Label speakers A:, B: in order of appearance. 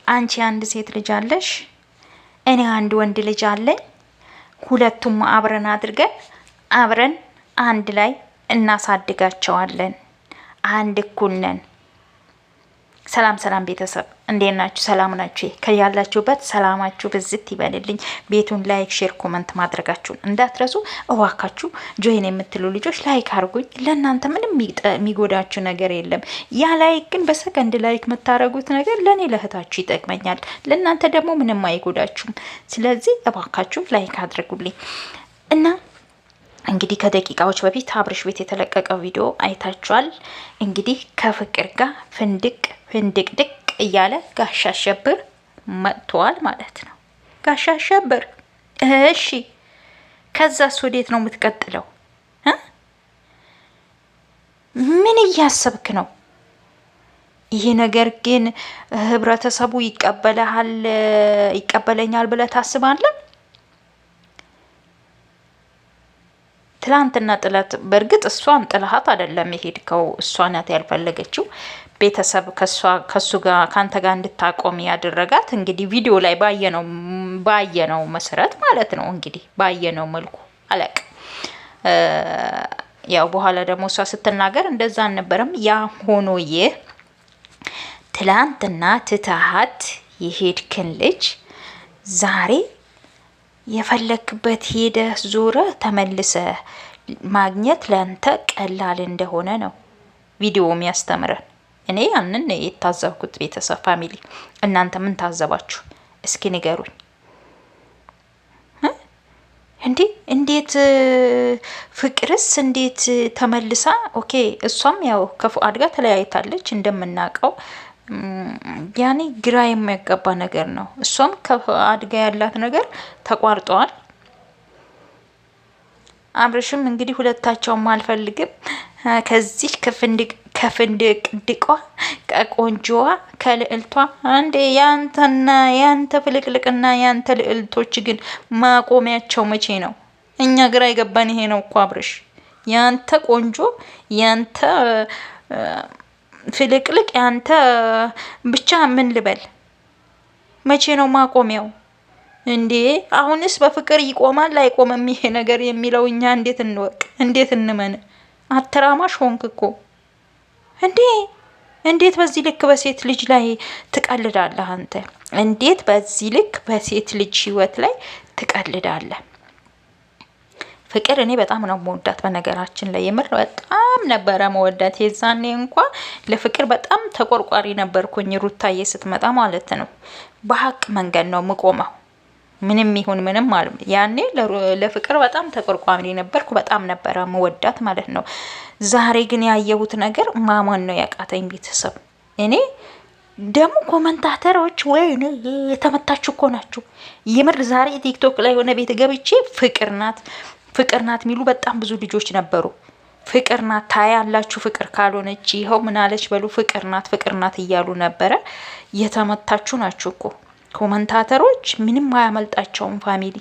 A: አንቺ አንድ ሴት ልጅ አለሽ፣ እኔ አንድ ወንድ ልጅ አለኝ። ሁለቱም አብረን አድርገን አብረን አንድ ላይ እናሳድጋቸዋለን። አንድ እኩል ነን። ሰላም ሰላም ቤተሰብ እንዴት ናችሁ? ሰላም ናችሁ? ከያላችሁበት ሰላማችሁ ብዝት ይበልልኝ። ቤቱን ላይክ፣ ሼር፣ ኮመንት ማድረጋችሁን እንዳትረሱ እዋካችሁ። ጆይን የምትሉ ልጆች ላይክ አድርጉኝ። ለእናንተ ምንም የሚጎዳችሁ ነገር የለም። ያ ላይክ ግን በሰከንድ ላይክ የምታደርጉት ነገር ለእኔ ለእህታችሁ ይጠቅመኛል፣ ለእናንተ ደግሞ ምንም አይጎዳችሁም። ስለዚህ እባካችሁ ላይክ አድርጉልኝ እና እንግዲህ ከደቂቃዎች በፊት አብርሽ ቤት የተለቀቀው ቪዲዮ አይታችኋል። እንግዲህ ከፍቅር ጋር ፍንድቅድቅ እያለ ጋሻ አሸብር መጥቷል ማለት ነው። ጋሻ አሸብር እሺ፣ ከዛስ ወዴት ነው የምትቀጥለው? ምን እያሰብክ ነው? ይሄ ነገር ግን ህብረተሰቡ ይቀበለኛል ብለህ ታስባለህ? ትላንትና ጥላት በእርግጥ እሷን ጥላሃት አይደለም የሄድከው፣ እሷ ናት ያልፈለገችው። ቤተሰብ ከሱ ጋር ካንተ ጋር እንድታቆም ያደረጋት እንግዲህ ቪዲዮ ላይ ባየነው መሰረት ማለት ነው። እንግዲህ ባየነው መልኩ አለቅ ያው በኋላ ደግሞ እሷ ስትናገር እንደዛ አልነበረም። ያ ሆኖ ትላንትና ትታሃት የሄድክን ልጅ ዛሬ የፈለክበት ሄደ ዞረ ተመልሰ ማግኘት ለአንተ ቀላል እንደሆነ ነው ቪዲዮ የሚያስተምረን። እኔ ያንን የታዘብኩት። ቤተሰብ ፋሚሊ፣ እናንተ ምን ታዘባችሁ? እስኪ ንገሩኝ። እንዴት ፍቅርስ እንዴት ተመልሳ? ኦኬ እሷም ያው ከፉአድ ጋር ተለያይታለች እንደምናውቀው። ያኔ ግራ የሚያጋባ ነገር ነው። እሷም ከፉአድ ጋር ያላት ነገር ተቋርጠዋል። አብርሽም እንግዲህ ሁለታቸውም አልፈልግም ከዚህ ከፍንድቅድቋ ከቆንጆዋ ከልዕልቷ አንዴ ያንተ ፍልቅልቅና ያንተ ልዕልቶች ግን ማቆሚያቸው መቼ ነው? እኛ ግራ የገባን ይሄ ነው እኮ አብርሽ። ያንተ ቆንጆ ያንተ ፍልቅልቅ ያንተ ብቻ ምን ልበል፣ መቼ ነው ማቆሚያው? እንዴ አሁንስ በፍቅር ይቆማል አይቆምም ይሄ ነገር የሚለው እኛ እንዴት እንወቅ? እንዴት እንመን? አተራማሽ ሆንክ እኮ እንዴት በዚህ ልክ በሴት ልጅ ላይ ትቀልዳለህ አንተ? እንዴት በዚህ ልክ በሴት ልጅ ህይወት ላይ ትቀልዳለህ? ፍቅር እኔ በጣም ነው መወዳት። በነገራችን ላይ የምር በጣም ነበረ መወዳት። የዛኔ እንኳ ለፍቅር በጣም ተቆርቋሪ ነበርኩኝ። ሩታዬ ስትመጣ ማለት ነው። በሀቅ መንገድ ነው ምቆመው። ምንም ይሁን ምንም ማለት ያኔ ለፍቅር በጣም ተቆርቋሪ ነበርኩ። በጣም ነበረ መወዳት ማለት ነው። ዛሬ ግን ያየሁት ነገር ማማን ነው ያቃተኝ። ቤተሰብ እኔ ደግሞ ኮመንታተሮች ወይ የተመታችሁ እኮ ናችሁ የምር። ዛሬ ቲክቶክ ላይ የሆነ ቤት ገብቼ ፍቅር ናት የሚሉ በጣም ብዙ ልጆች ነበሩ። ፍቅር ናት ታያላችሁ፣ ፍቅር ካልሆነች ይኸው ምናለች በሉ፣ ፍቅር ናት እያሉ ነበረ። የተመታችሁ ናችሁ እኮ ኮመንታተሮች። ምንም አያመልጣቸውም ፋሚሊ።